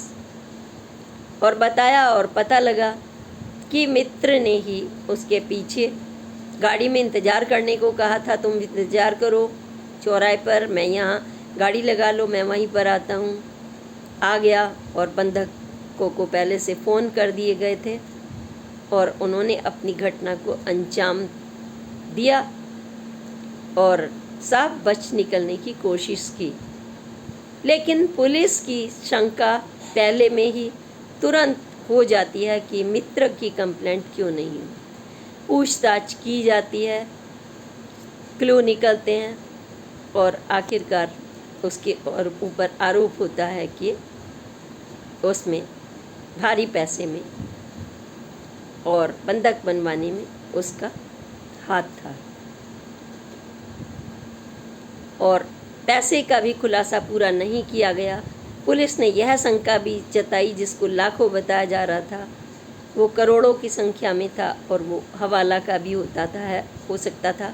और बताया और पता लगा कि मित्र ने ही उसके पीछे गाड़ी में इंतज़ार करने को कहा था। तुम इंतज़ार करो चौराहे पर, मैं यहाँ गाड़ी लगा लो, मैं वहीं पर आता हूँ। आ गया और बंधकों को पहले से फ़ोन कर दिए गए थे और उन्होंने अपनी घटना को अंजाम दिया और साफ बच निकलने की कोशिश की। लेकिन पुलिस की शंका पहले में ही तुरंत हो जाती है कि मित्र की कंप्लेंट क्यों नहीं हुई। पूछताछ की जाती है, क्लू निकलते हैं और आखिरकार उसके और ऊपर आरोप होता है कि उसमें भारी पैसे में और बंधक बनवाने में उसका हाथ था। और पैसे का भी खुलासा पूरा नहीं किया गया। पुलिस ने यह शंका भी जताई, जिसको लाखों बताया जा रहा था वो करोड़ों की संख्या में था और वो हवाला का भी हो सकता था।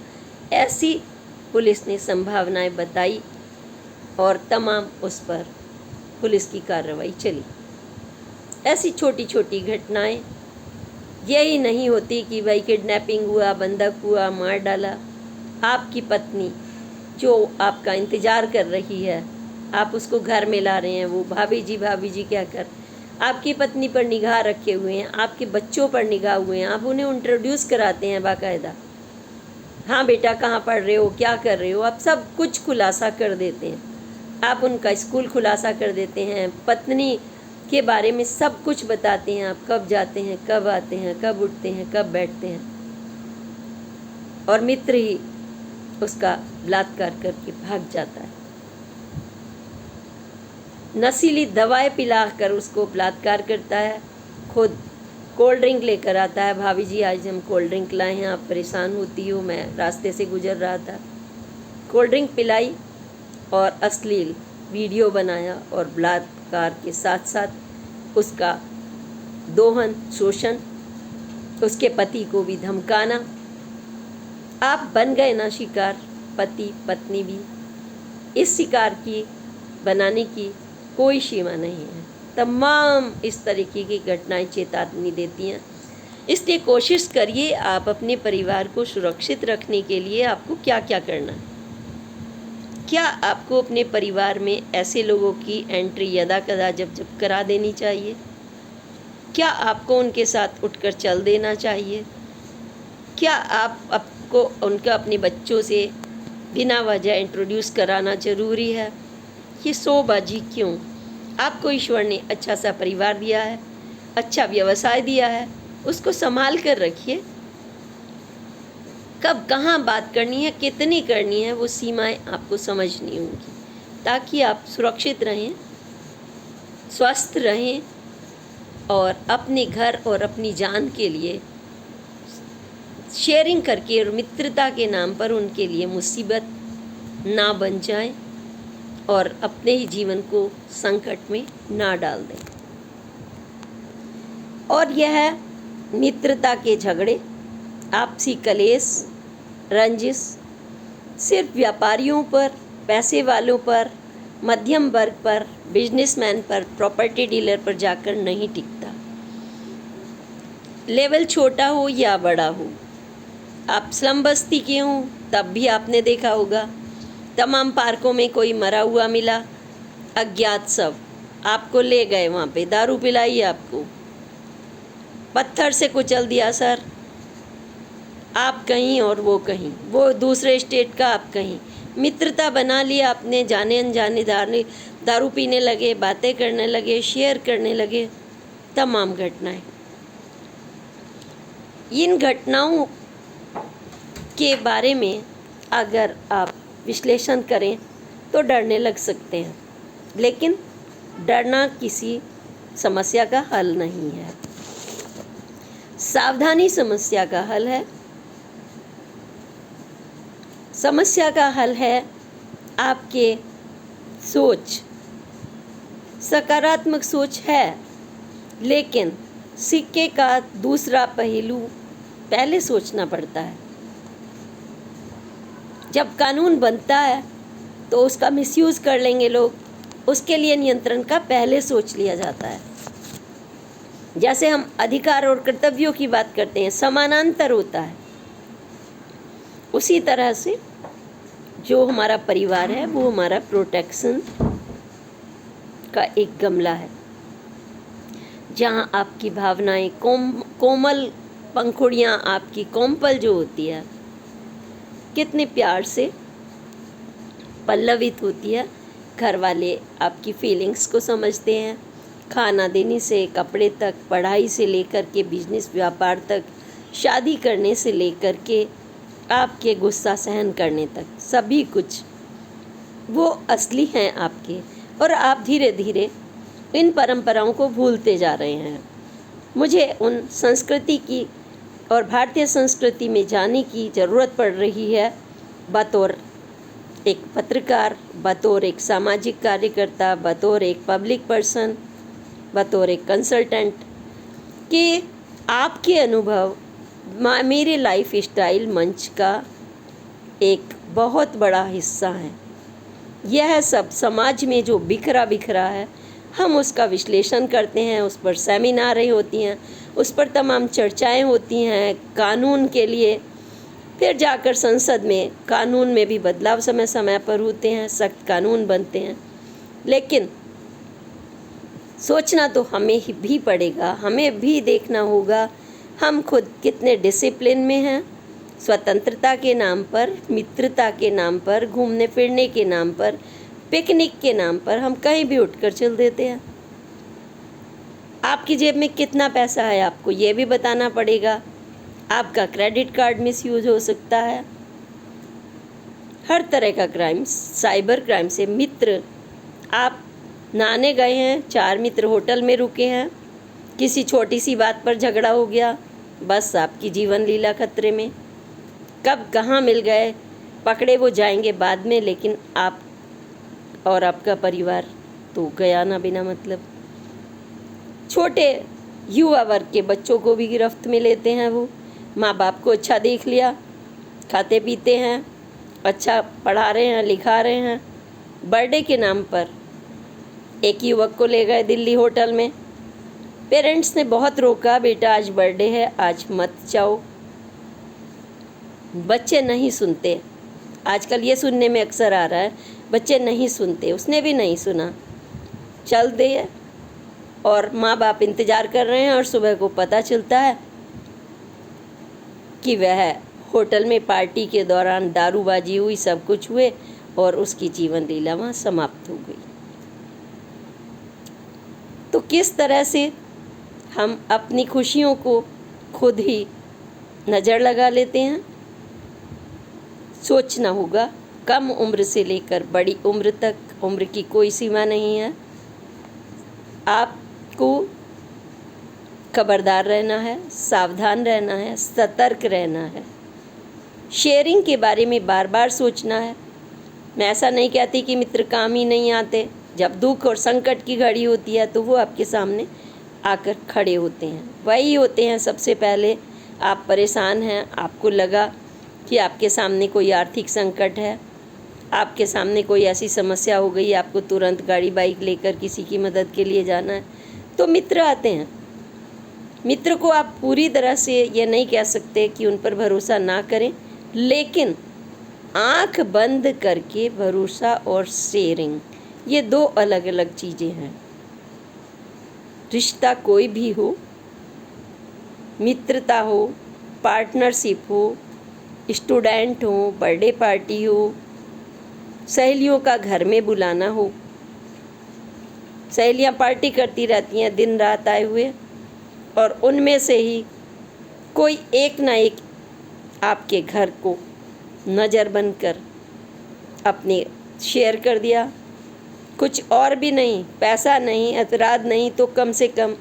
ऐसी पुलिस ने संभावनाएं बताई और तमाम उस पर पुलिस की कार्रवाई चली। ऐसी छोटी छोटी घटनाएं यही नहीं होती कि भाई किडनैपिंग हुआ, बंधक हुआ, मार डाला। आपकी पत्नी जो आपका इंतज़ार कर रही है, आप उसको घर में ला रहे हैं, वो भाभी जी कहकर आपकी पत्नी पर निगाह रखे हुए हैं, आपके बच्चों पर निगाह हुए हैं, आप उन्हें इंट्रोड्यूस कराते हैं बाकायदा। हाँ बेटा, कहाँ पढ़ रहे हो, क्या कर रहे हो, आप सब कुछ खुलासा कर देते हैं। आप उनका स्कूल खुलासा कर देते हैं, पत्नी के बारे में सब कुछ बताते हैं। आप कब जाते हैं, कब आते हैं, कब उठते हैं, कब बैठते हैं, और मित्र ही उसका बलात्कार करके भाग जाता है। नशीली दवाएं पिलाकर उसको बलात्कार करता है, खुद कोल्ड ड्रिंक लेकर आता है। भाभी जी आज हम कोल्ड ड्रिंक लाए हैं, आप परेशान होती हो, मैं रास्ते से गुजर रहा था। कोल्ड ड्रिंक पिलाई और अश्लील वीडियो बनाया और बलात्कार के साथ साथ उसका दोहन, शोषण, उसके पति को भी धमकाना। आप बन गए ना शिकार, पति पत्नी भी। इस शिकार की बनाने की कोई सीमा नहीं है। तमाम इस तरीके की घटनाएं चेतावनी देती हैं। इसलिए कोशिश करिए आप अपने परिवार को सुरक्षित रखने के लिए आपको क्या क्या करना है। क्या आपको अपने परिवार में ऐसे लोगों की एंट्री यदा कदा जब करा देनी चाहिए? क्या आपको उनके साथ उठकर चल देना चाहिए? क्या आपको उनका अपने बच्चों से बिना वजह इंट्रोड्यूस कराना ज़रूरी है? ये शोबाजी क्यों? आपको ईश्वर ने अच्छा सा परिवार दिया है, अच्छा व्यवसाय दिया है, उसको संभाल कर रखिए। कब कहाँ बात करनी है, कितनी करनी है, वो सीमाएं आपको समझनी होंगी, ताकि आप सुरक्षित रहें, स्वस्थ रहें और अपने घर और अपनी जान के लिए शेयरिंग करके और मित्रता के नाम पर उनके लिए मुसीबत ना बन जाए और अपने ही जीवन को संकट में ना डाल दें। और यह मित्रता के झगड़े, आपसी कलेश, रंजिश सिर्फ व्यापारियों पर, पैसे वालों पर, मध्यम वर्ग पर, बिजनेसमैन पर, प्रॉपर्टी डीलर पर जाकर नहीं टिकता। लेवल छोटा हो या बड़ा हो, आप स्लम बस्ती के हों तब भी आपने देखा होगा, तमाम पार्कों में कोई मरा हुआ मिला, अज्ञात सब आपको ले गए, वहाँ पे दारू पिलाई, आपको पत्थर से कुचल दिया सर, आप कहीं और वो कहीं, वो दूसरे स्टेट का, आप कहीं। मित्रता बना लिया आपने, जाने अनजाने दारू पीने लगे, बातें करने लगे, शेयर करने लगे, तमाम घटनाएं। इन घटनाओं के बारे में अगर आप विश्लेषण करें तो डरने लग सकते हैं, लेकिन डरना किसी समस्या का हल नहीं है। सावधानी समस्या का हल है। समस्या का हल है आपके सोच। सकारात्मक सोच है, लेकिन सिक्के का दूसरा पहलू पहले सोचना पड़ता है। जब कानून बनता है तो उसका मिसयूज़ कर लेंगे लोग, उसके लिए नियंत्रण का पहले सोच लिया जाता है। जैसे हम अधिकार और कर्तव्यों की बात करते हैं, समानांतर होता है। उसी तरह से जो हमारा परिवार है वो हमारा प्रोटेक्शन का एक गमला है जहाँ आपकी भावनाएं कोमल पंखुड़ियाँ, आपकी कोमपल जो होती है कितने प्यार से पल्लवित होती है। घर वाले आपकी फीलिंग्स को समझते हैं, खाना देने से कपड़े तक, पढ़ाई से लेकर के बिजनेस व्यापार तक, शादी करने से लेकर के आपके गुस्सा सहन करने तक, सभी कुछ वो असली हैं आपके। और आप धीरे धीरे इन परंपराओं को भूलते जा रहे हैं। मुझे उन संस्कृति की और भारतीय संस्कृति में जाने की ज़रूरत पड़ रही है, बतौर एक पत्रकार, बतौर एक सामाजिक कार्यकर्ता, बतौर एक पब्लिक पर्सन, बतौर एक कंसल्टेंट, कि आपके अनुभव मेरे लाइफ स्टाइल मंच का एक बहुत बड़ा हिस्सा है। यह सब समाज में जो बिखरा बिखरा है, हम उसका विश्लेषण करते हैं, उस पर सेमिनारें होती हैं, उस पर तमाम चर्चाएं होती हैं कानून के लिए। फिर जाकर संसद में कानून में भी बदलाव समय समय पर होते हैं, सख्त कानून बनते हैं। लेकिन सोचना तो हमें ही भी पड़ेगा, हमें भी देखना होगा हम खुद कितने डिसिप्लिन में हैं। स्वतंत्रता के नाम पर, मित्रता के नाम पर, घूमने फिरने के नाम पर, पिकनिक के नाम पर हम कहीं भी उठकर चल देते हैं। आपकी जेब में कितना पैसा है आपको ये भी बताना पड़ेगा। आपका क्रेडिट कार्ड मिसयूज हो सकता है। हर तरह का क्राइम, साइबर क्राइम से मित्र, आप नहाने गए हैं, 4 मित्र होटल में रुके हैं, किसी छोटी सी बात पर झगड़ा हो गया, बस आपकी जीवन लीला खतरे में। कब कहाँ मिल गए, पकड़े वो जाएंगे बाद में, लेकिन आप और आपका परिवार तो गया ना बिना मतलब। छोटे युवा वर्ग के बच्चों को भी गिरफ्त में लेते हैं वो। माँ बाप को अच्छा देख लिया, खाते पीते हैं, अच्छा पढ़ा रहे हैं, लिखा रहे हैं, बर्थडे के नाम पर एक युवक को ले गए दिल्ली होटल में। पेरेंट्स ने बहुत रोका, बेटा आज बर्थडे है, आज मत जाओ। बच्चे नहीं सुनते। आजकल ये सुनने में अक्सर आ रहा है, बच्चे नहीं सुनते। उसने भी नहीं सुना, चल दिए। और माँ बाप इंतज़ार कर रहे हैं और सुबह को पता चलता है कि वह होटल में पार्टी के दौरान दारूबाजी हुई, सब कुछ हुए और उसकी जीवन लीला वहाँ समाप्त हो गई। तो किस तरह से हम अपनी खुशियों को खुद ही नज़र लगा लेते हैं, सोचना होगा। कम उम्र से लेकर बड़ी उम्र तक उम्र की कोई सीमा नहीं है। आपको खबरदार रहना है, सावधान रहना है, सतर्क रहना है। शेयरिंग के बारे में बार बार सोचना है। मैं ऐसा नहीं कहती कि मित्र काम ही नहीं आते। जब दुख और संकट की घड़ी होती है तो वो आपके सामने आकर खड़े होते हैं। वही होते हैं सबसे पहले। आप परेशान हैं, आपको लगा कि आपके सामने कोई आर्थिक संकट है, आपके सामने कोई ऐसी समस्या हो गई, आपको तुरंत गाड़ी बाइक लेकर किसी की मदद के लिए जाना है, तो मित्र आते हैं। मित्र को आप पूरी तरह से ये नहीं कह सकते कि उन पर भरोसा ना करें, लेकिन आंख बंद करके भरोसा और शेयरिंग, ये 2 अलग अलग चीज़ें हैं। रिश्ता कोई भी हो, मित्रता हो, पार्टनरशिप हो, स्टूडेंट हो, बर्थडे पार्टी हो, सहेलियों का घर में बुलाना हो। सहेलियां पार्टी करती रहती हैं दिन रात आए हुए, और उनमें से ही कोई एक ना एक आपके घर को नज़र बनकर अपने शेयर कर दिया। कुछ और भी नहीं, पैसा नहीं, एतराज़ नहीं, तो कम से कम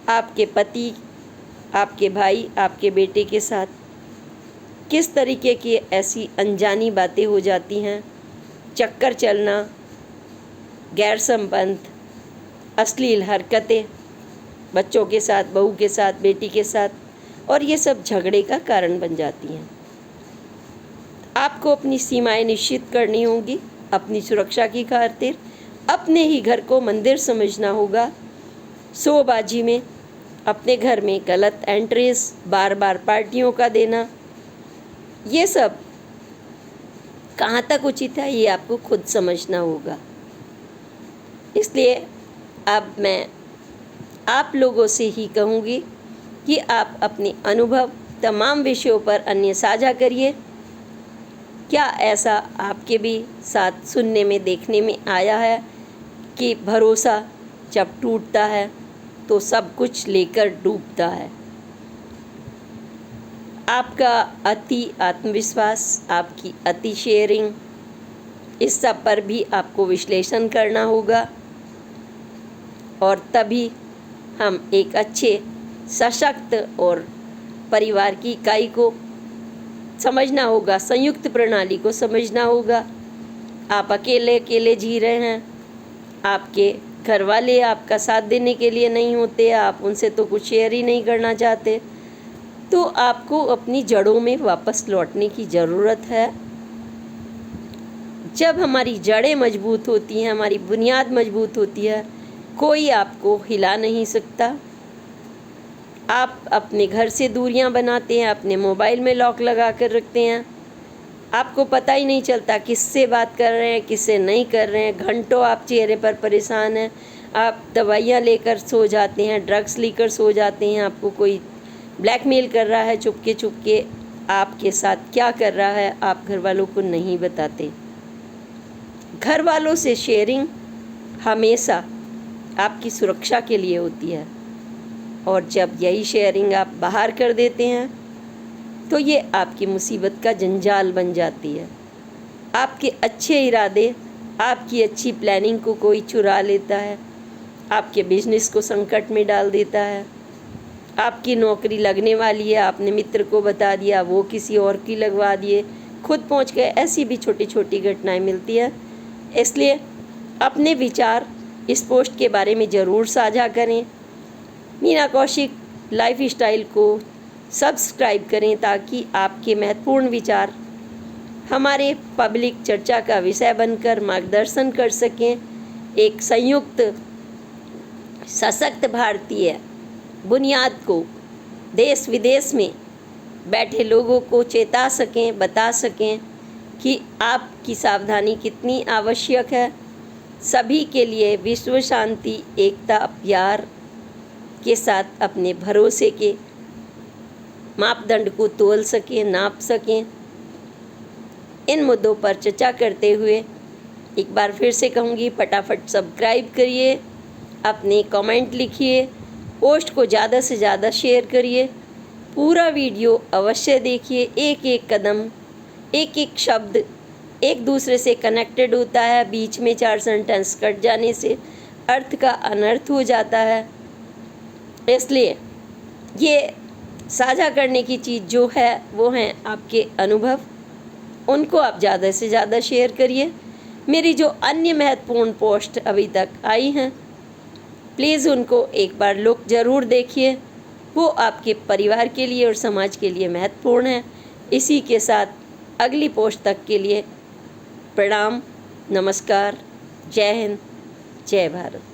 आपके पति, आपके भाई, आपके बेटे के साथ किस तरीके की ऐसी अनजानी बातें हो जाती हैं, चक्कर चलना, गैर संबंध, अश्लील हरकतें बच्चों के साथ, बहू के साथ, बेटी के साथ, और ये सब झगड़े का कारण बन जाती हैं। आपको अपनी सीमाएं निश्चित करनी होंगी, अपनी सुरक्षा की खातिर अपने ही घर को मंदिर समझना होगा। शोबाजी में अपने घर में गलत एंट्रीज, बार बार पार्टियों का देना, ये सब कहाँ तक उचित है ये आपको खुद समझना होगा। इसलिए अब मैं आप लोगों से ही कहूँगी कि आप अपने अनुभव तमाम विषयों पर अन्य साझा करिए। क्या ऐसा आपके भी साथ सुनने में देखने में आया है कि भरोसा जब टूटता है तो सब कुछ लेकर डूबता है? आपका अति आत्मविश्वास, आपकी अति शेयरिंग, इस सब पर भी आपको विश्लेषण करना होगा और तभी हम एक अच्छे सशक्त और परिवार की इकाई को समझना होगा, संयुक्त प्रणाली को समझना होगा। आप अकेले अकेले जी रहे हैं, आपके घर वाले आपका साथ देने के लिए नहीं होते, आप उनसे तो कुछ शेयर ही नहीं करना चाहते, तो आपको अपनी जड़ों में वापस लौटने की ज़रूरत है। जब हमारी जड़ें मजबूत होती हैं, हमारी बुनियाद मजबूत होती है, कोई आपको हिला नहीं सकता। आप अपने घर से दूरियां बनाते हैं, अपने मोबाइल में लॉक लगा कर रखते हैं, आपको पता ही नहीं चलता किससे बात कर रहे हैं, किससे नहीं कर रहे हैं। घंटों आप चेहरे पर परेशान हैं, आप दवाइयाँ लेकर सो जाते हैं, ड्रग्स लेकर सो जाते हैं, आपको कोई ब्लैकमेल कर रहा है चुपके आपके साथ क्या कर रहा है आप घर वालों को नहीं बताते। घर वालों से शेयरिंग हमेशा आपकी सुरक्षा के लिए होती है और जब यही शेयरिंग आप बाहर कर देते हैं तो ये आपकी मुसीबत का जंजाल बन जाती है। आपके अच्छे इरादे, आपकी अच्छी प्लानिंग को कोई चुरा लेता है, आपके बिजनेस को संकट में डाल देता है। आपकी नौकरी लगने वाली है, आपने मित्र को बता दिया, वो किसी और की लगवा दिए, खुद पहुंच गए। ऐसी भी छोटी छोटी घटनाएं मिलती हैं। इसलिए अपने विचार इस पोस्ट के बारे में ज़रूर साझा करें। मीना कौशिक लाइफ स्टाइल को सब्सक्राइब करें ताकि आपके महत्वपूर्ण विचार हमारे पब्लिक चर्चा का विषय बनकर मार्गदर्शन कर सकें। एक संयुक्त सशक्त भारतीय बुनियाद को देश विदेश में बैठे लोगों को चेता सकें, बता सकें कि आपकी सावधानी कितनी आवश्यक है। सभी के लिए विश्व शांति, एकता, प्यार के साथ अपने भरोसे के मापदंड को तोल सकें, नाप सकें। इन मुद्दों पर चर्चा करते हुए एक बार फिर से कहूँगी, फटाफट सब्सक्राइब करिए, अपने कमेंट लिखिए, पोस्ट को ज़्यादा से ज़्यादा शेयर करिए, पूरा वीडियो अवश्य देखिए। एक एक कदम, एक एक शब्द एक दूसरे से कनेक्टेड होता है। बीच में 4 सेंटेंस कट जाने से अर्थ का अनर्थ हो जाता है। इसलिए ये साझा करने की चीज़ जो है वो हैं आपके अनुभव, उनको आप ज़्यादा से ज़्यादा शेयर करिए। मेरी जो अन्य महत्वपूर्ण पोस्ट अभी तक आई हैं, प्लीज़ उनको एक बार लुक ज़रूर देखिए, वो आपके परिवार के लिए और समाज के लिए महत्वपूर्ण है। इसी के साथ अगली पोस्ट तक के लिए प्रणाम, नमस्कार, जय हिंद, जय भारत।